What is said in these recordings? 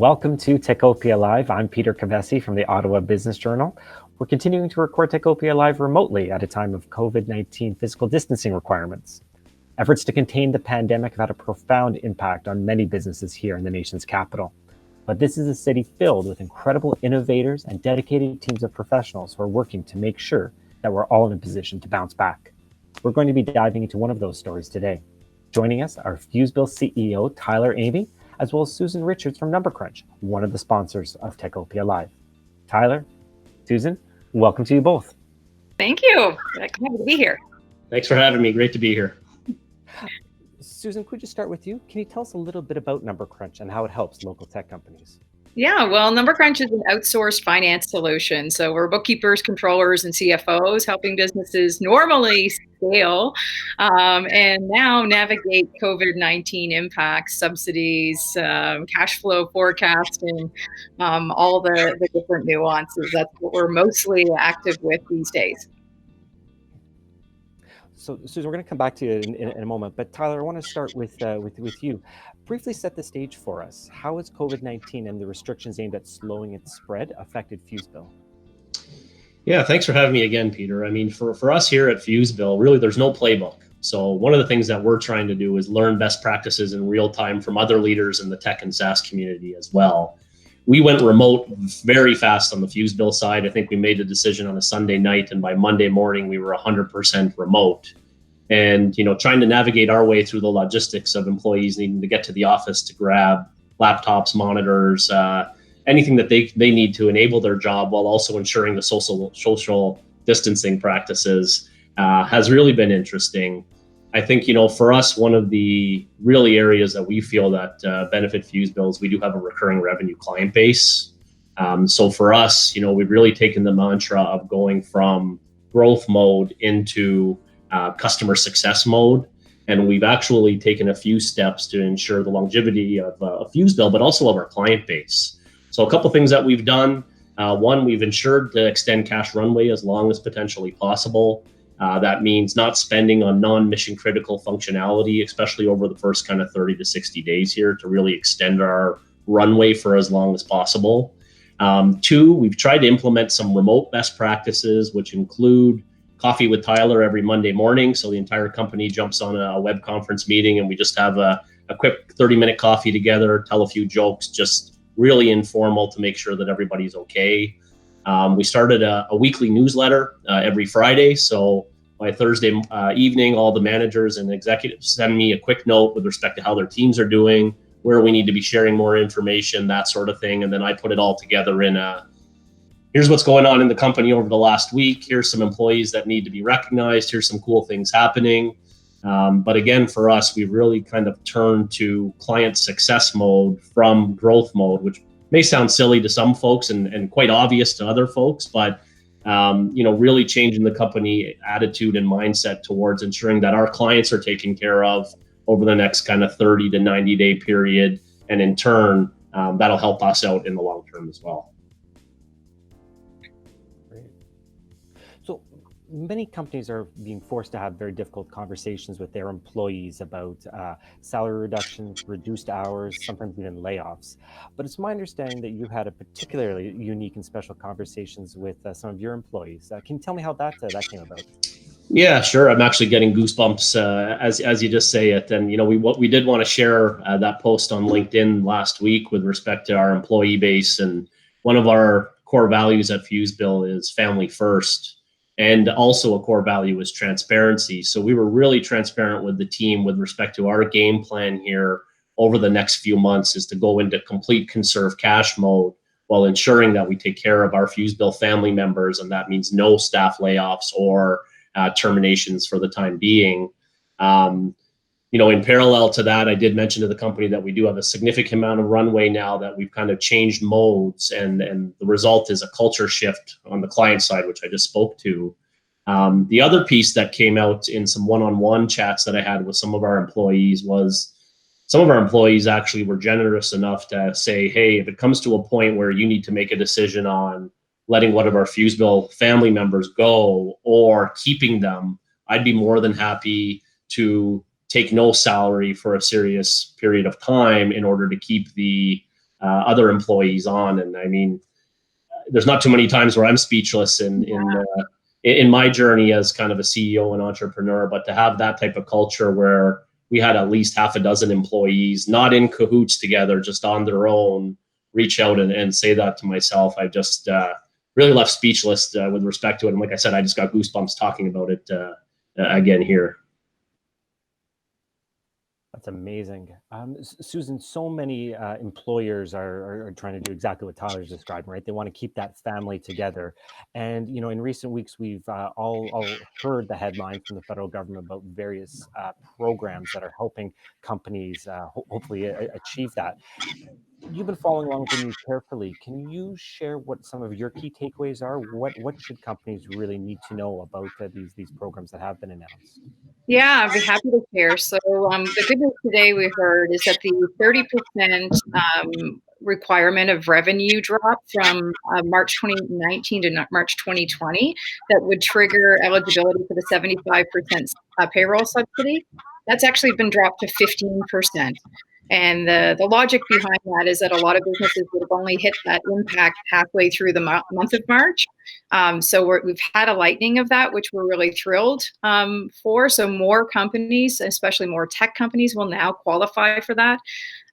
Welcome to Techopia Live. I'm Peter Cavesi from the Ottawa Business Journal. We're continuing to record Techopia Live remotely at a time of COVID-19 physical distancing requirements. Efforts to contain the pandemic have had a profound impact on many businesses here in the nation's capital. But this is a city filled with incredible innovators and dedicated teams of professionals who are working to make sure that we're all in a position to bounce back. We're going to be diving into one of those stories today. Joining us are Fusebill CEO Tyler Eyamie, as well as Susan Richards from NumberCrunch, one of the sponsors of Techopia Live. Tyler, Susan, welcome to you both. Thank you. Glad to be here. Thanks for having me. Great to be here. Susan, could you start with you? Can you tell us a little bit about NumberCrunch and how it helps local tech companies? Yeah, well, NumberCrunch is an outsourced finance solution. So we're bookkeepers, controllers, and CFOs helping businesses normally scale and now navigate COVID-19 impacts, subsidies, cash flow forecasting, all the different nuances. That's what we're mostly active with these days. So, Susan, we're going to come back to you in a moment, but Tyler, I want to start with you. Briefly set the stage for us. How has COVID-19 and the restrictions aimed at slowing its spread affected Fusebill? Yeah, thanks for having me again, Peter. I mean, for us here at Fusebill, really, there's no playbook. So one of the things that we're trying to do is learn best practices in real time from other leaders in the tech and SaaS community as well. We went remote very fast on the Fusebill side. I think we made the decision on a Sunday night, and by Monday morning, we were 100% remote. And, trying to navigate our way through the logistics of employees needing to get to the office to grab laptops, monitors, anything that they need to enable their job while also ensuring the social distancing practices has really been interesting. I think, for us, one of the really areas that we feel that benefit Fusebill is we do have a recurring revenue client base. So for us, we've really taken the mantra of going from growth mode into customer success mode. And we've actually taken a few steps to ensure the longevity of Fusebill, but also of our client base. So a couple things that we've done. One, we've ensured to extend cash runway as long as potentially possible. That means not spending on non-mission critical functionality, especially over the first kind of 30 to 60 days here to really extend our runway for as long as possible. Two, we've tried to implement some remote best practices, which include coffee with Tyler every Monday morning. So the entire company jumps on a web conference meeting and we just have a quick 30-minute coffee together, tell a few jokes, just really informal to make sure that everybody's okay. We started a weekly newsletter every Friday. So by Thursday evening, all the managers and executives send me a quick note with respect to how their teams are doing, where we need to be sharing more information, that sort of thing. And then I put it all together in here's what's going on in the company over the last week. Here's some employees that need to be recognized. Here's some cool things happening. But again, for us, we've really kind of turned to client success mode from growth mode, which may sound silly to some folks and quite obvious to other folks, but really changing the company attitude and mindset towards ensuring that our clients are taken care of over the next kind of 30 to 90 day period. And in turn, that'll help us out in the long term as well. Many companies are being forced to have very difficult conversations with their employees about salary reductions, reduced hours, sometimes even layoffs. But it's my understanding that you had a particularly unique and special conversations with some of your employees. Can you tell me how that came about? Yeah, sure. I'm actually getting goosebumps as you just say it. And we did want to share that post on LinkedIn last week with respect to our employee base. And one of our core values at Fusebill is family first. And also a core value is transparency. So we were really transparent with the team with respect to our game plan here over the next few months is to go into complete conserve cash mode while ensuring that we take care of our Fusebill family members. And that means no staff layoffs or terminations for the time being. In parallel to that, I did mention to the company that we do have a significant amount of runway now that we've kind of changed modes, and the result is a culture shift on the client side, which I just spoke to. The other piece that came out in some one-on-one chats that I had with some of our employees was some of our employees actually were generous enough to say, hey, if it comes to a point where you need to make a decision on letting one of our Fusebill family members go or keeping them, I'd be more than happy to take no salary for a serious period of time in order to keep the other employees on. And I mean, there's not too many times where I'm speechless in my journey as kind of a CEO and entrepreneur, but to have that type of culture where we had at least half a dozen employees, not in cahoots together, just on their own, reach out and say that to myself, I just really left speechless with respect to it. And like I said, I just got goosebumps talking about it again here. That's amazing. Susan, so many employers are trying to do exactly what Tyler's describing, right? They want to keep that family together. And, you know, in recent weeks, we've all heard the headlines from the federal government about various programs that are helping companies hopefully achieve that. You've been following along with the news carefully. Can you share what some of your key takeaways are? What should companies really need to know about these programs that have been announced? Yeah, I'd be happy to share. So the good news today we heard is that the 30% requirement of revenue drop from March 2019 to March 2020 that would trigger eligibility for the 75% payroll subsidy, that's actually been dropped to 15%. And the logic behind that is that a lot of businesses would have only hit that impact halfway through the month of March. So we've had a lightening of that, which we're really thrilled for. So more companies, especially more tech companies, will now qualify for that.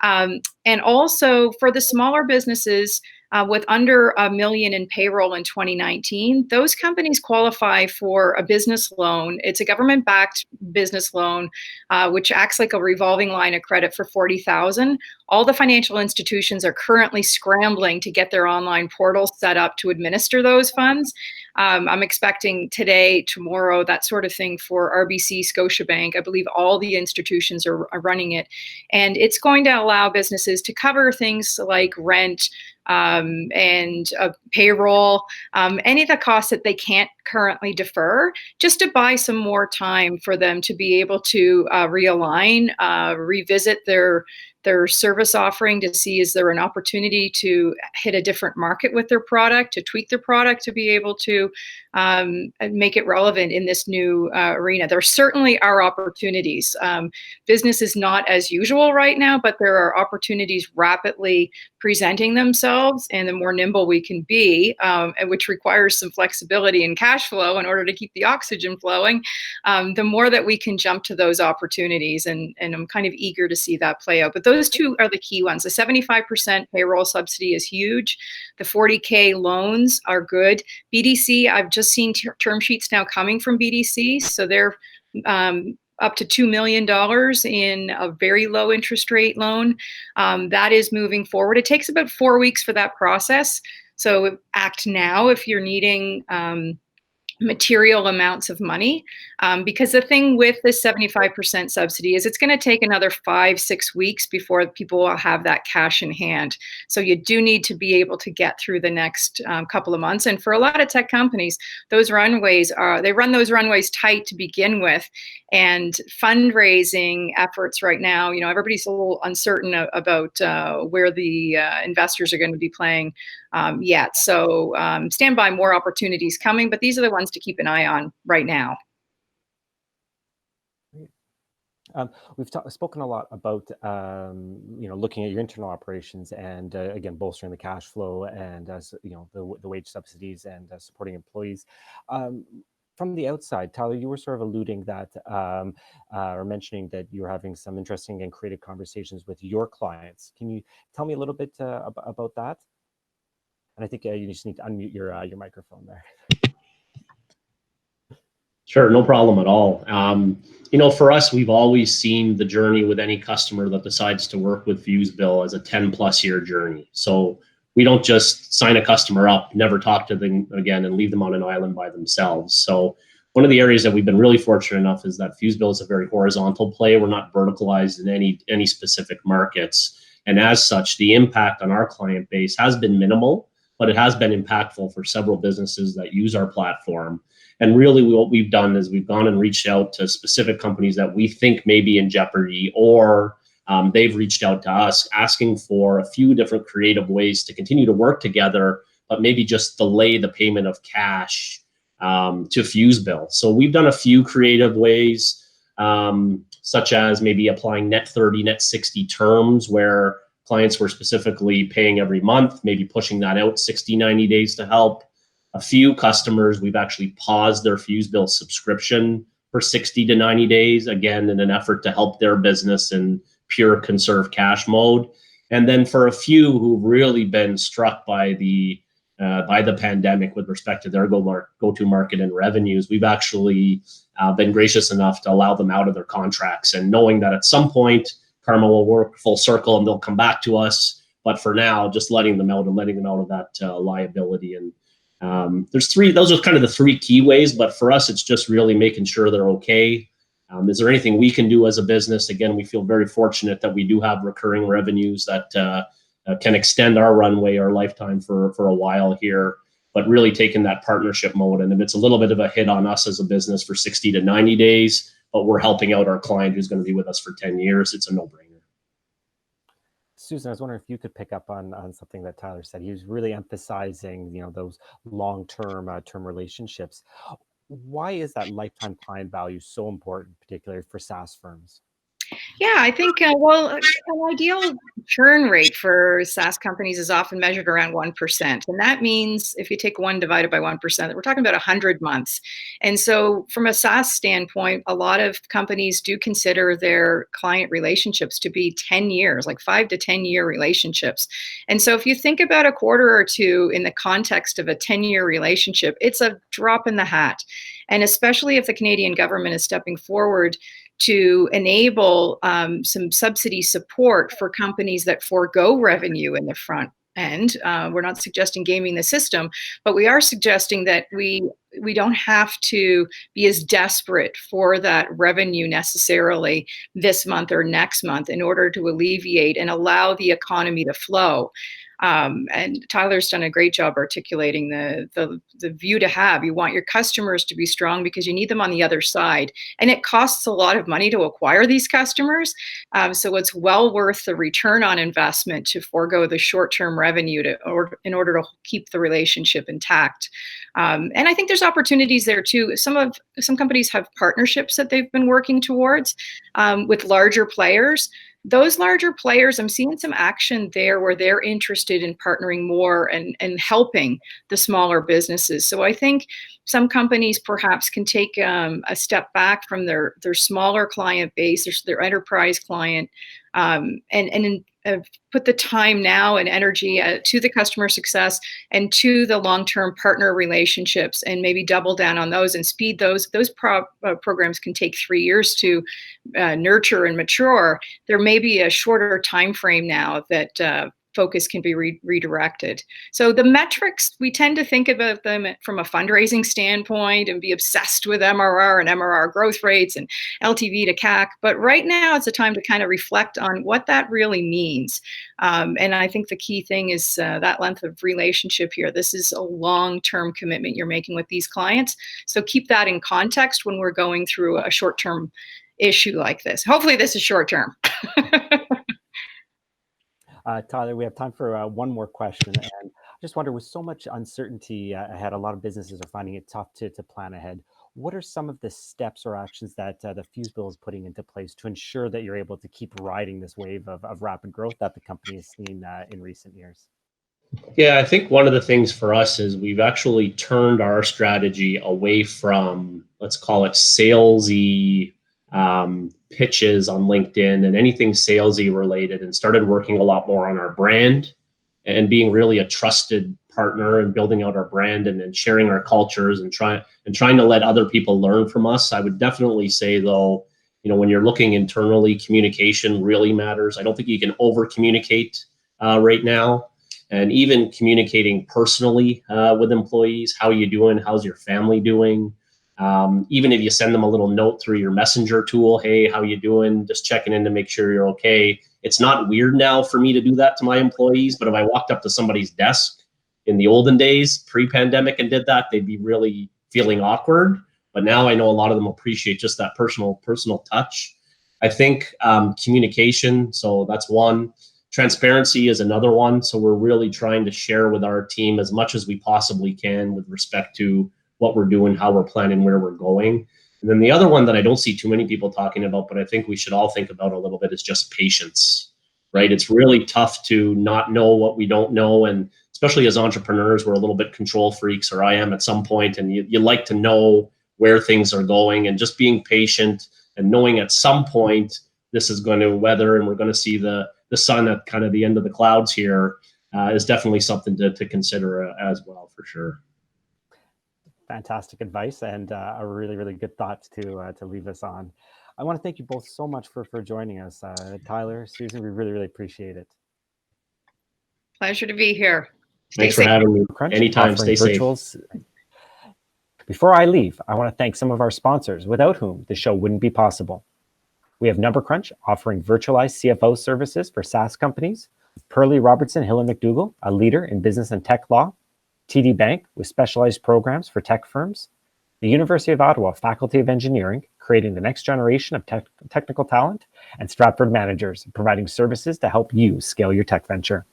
And also for the smaller businesses with under $1 million in payroll in 2019, those companies qualify for a business loan. It's a government-backed business loan, which acts like a revolving line of credit for $40,000. All the financial institutions are currently scrambling to get their online portals set up to administer those funds. I'm expecting today, tomorrow, that sort of thing for RBC, Scotiabank. I believe all the institutions are running it. And it's going to allow businesses to cover things like rent, and payroll, any of the costs that they can't currently defer, just to buy some more time for them to be able to realign, revisit their service offering to see, is there an opportunity to hit a different market with their product, to tweak their product to be able to make it relevant in this new arena. There certainly are opportunities. Business is not as usual right now, but there are opportunities rapidly presenting themselves, and the more nimble we can be, which requires some flexibility and cash flow in order to keep the oxygen flowing, the more that we can jump to those opportunities. And I'm kind of eager to see that play out. But those two are the key ones. The 75% payroll subsidy is huge. The 40K loans are good. BDC, I've just seen term sheets now coming from BDC. So they're up to $2 million in a very low interest rate loan. That is moving forward. It takes about 4 weeks for that process. So act now if you're needing material amounts of money, because the thing with the 75% subsidy is it's going to take another 5-6 weeks before people will have that cash in hand. So you do need to be able to get through the next couple of months. And for a lot of tech companies, those runways they run those runways tight to begin with. And fundraising efforts right now, you know, everybody's a little uncertain about where the investors are going to be playing yet. So stand by, more opportunities coming, but these are the ones to keep an eye on right now. We've spoken a lot about you know, looking at your internal operations and again bolstering the cash flow and you know, the wage subsidies and supporting employees. From the outside, Tyler, you were sort of alluding that or mentioning that you were having some interesting and creative conversations with your clients. Can you tell me a little bit about that? And I think you just need to unmute your microphone there. Sure, no problem at all. You know, for us, we've always seen the journey with any customer that decides to work with Fusebill as a 10+ year journey. So we don't just sign a customer up, never talk to them again, and leave them on an island by themselves. So one of the areas that we've been really fortunate enough is that Fusebill is a very horizontal play. We're not verticalized in any specific markets. And as such, the impact on our client base has been minimal, but it has been impactful for several businesses that use our platform. And really what we've done is we've gone and reached out to specific companies that we think may be in jeopardy, or they've reached out to us asking for a few different creative ways to continue to work together, but maybe just delay the payment of cash to Fusebill. So we've done a few creative ways, such as maybe applying net 30, net 60 terms where clients we're specifically paying every month, maybe pushing that out 60, 90 days to help. A few customers, we've actually paused their Fusebill subscription for 60 to 90 days, again, in an effort to help their business in pure conserve cash mode. And then for a few who've really been struck by the pandemic with respect to their go-to market and revenues, we've actually been gracious enough to allow them out of their contracts, and knowing that at some point karma will work full circle and they'll come back to us. But for now, just letting them out of that liability. And those are kind of the three key ways. But for us, it's just really making sure they're okay. Is there anything we can do as a business? Again, we feel very fortunate that we do have recurring revenues that can extend our runway, our lifetime for a while here, but really taking that partnership mode. And if it's a little bit of a hit on us as a business for 60 to 90 days, but we're helping out our client who's going to be with us for 10 years, it's a no-brainer. Susan, I was wondering if you could pick up on something that Tyler said. He was really emphasizing, those long-term term relationships. Why is that lifetime client value so important, particularly for SaaS firms? Yeah, I think, an ideal churn rate for SaaS companies is often measured around 1%. And that means if you take 1 divided by 1%, we're talking about 100 months. And so from a SaaS standpoint, a lot of companies do consider their client relationships to be 10 years, like 5 to 10-year relationships. And so if you think about a quarter or two in the context of a 10-year relationship, it's a drop in the hat. And especially if the Canadian government is stepping forward to enable some subsidy support for companies that forego revenue in the front end. We're not suggesting gaming the system, but we are suggesting that we don't have to be as desperate for that revenue necessarily this month or next month in order to alleviate and allow the economy to flow. And Tyler's done a great job articulating the view to have. You want your customers to be strong because you need them on the other side. And it costs a lot of money to acquire these customers. So it's well worth the return on investment to forego the short-term revenue in order to keep the relationship intact. And I think there's opportunities there too. Some companies have partnerships that they've been working towards with larger players. Those larger players, I'm seeing some action there where they're interested in partnering more and helping the smaller businesses. So I think some companies perhaps can take a step back from their smaller client base, their enterprise client, and put the time now and energy to the customer success and to the long-term partner relationships, and maybe double down on those and speed those programs can take 3 years to nurture and mature. There may be a shorter time frame now that focus can be redirected. So the metrics, we tend to think about them from a fundraising standpoint and be obsessed with MRR and MRR growth rates and LTV to CAC. But right now it's a time to kind of reflect on what that really means. And I think the key thing is that length of relationship here. This is a long-term commitment you're making with these clients. So keep that in context when we're going through a short-term issue like this. Hopefully this is short-term. Tyler, we have time for one more question. And I just wonder, with so much uncertainty ahead, a lot of businesses are finding it tough to plan ahead. What are some of the steps or actions that the Fusebill is putting into place to ensure that you're able to keep riding this wave of rapid growth that the company has seen in recent years? Yeah, I think one of the things for us is we've actually turned our strategy away from, let's call it salesy pitches on LinkedIn and anything salesy related, and started working a lot more on our brand and being really a trusted partner and building out our brand and then sharing our cultures and trying to let other people learn from us. I would definitely say though, when you're looking internally, communication really matters. I don't think you can over communicate right now. And even communicating personally with employees, how are you doing? How's your family doing? Even if you send them a little note through your messenger tool, hey, how you doing? Just checking in to make sure you're okay. It's not weird now for me to do that to my employees, but if I walked up to somebody's desk in the olden days, pre-pandemic, and did that, they'd be really feeling awkward. But now I know a lot of them appreciate just that personal touch. I think communication, so that's one. Transparency is another one. So we're really trying to share with our team as much as we possibly can with respect to what we're doing, how we're planning, where we're going. And then the other one that I don't see too many people talking about, but I think we should all think about a little bit, is just patience. right? It's really tough to not know what we don't know. And especially as entrepreneurs, we're a little bit control freaks, or I am at some point, and you like to know where things are going, and just being patient and knowing at some point this is going to weather and we're going to see the sun at kind of the end of the clouds here is definitely something to consider as well, for sure. Fantastic advice, and a really, really good thoughts to leave us on. I want to thank you both so much for joining us. Tyler, Susan, we really, really appreciate it. Pleasure to be here. Thanks for having me. Crunch, Anytime, stay safe. Before I leave, I want to thank some of our sponsors, without whom the show wouldn't be possible. We have Number Crunch, offering virtualized CFO services for SaaS companies. Pearlie Robertson Hill and McDougall, a leader in business and tech law. TD Bank, with specialized programs for tech firms. The University of Ottawa Faculty of Engineering, creating the next generation of technical talent. And Stratford Managers, providing services to help you scale your tech venture.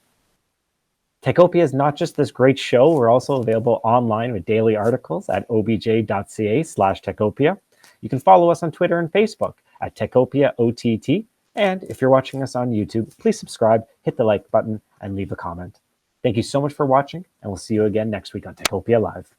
Techopia is not just this great show. We're also available online with daily articles at obj.ca/Techopia. You can follow us on Twitter and Facebook at Techopia OTT. And if you're watching us on YouTube, please subscribe, hit the like button, and leave a comment. Thank you so much for watching, and we'll see you again next week on Techopia Live.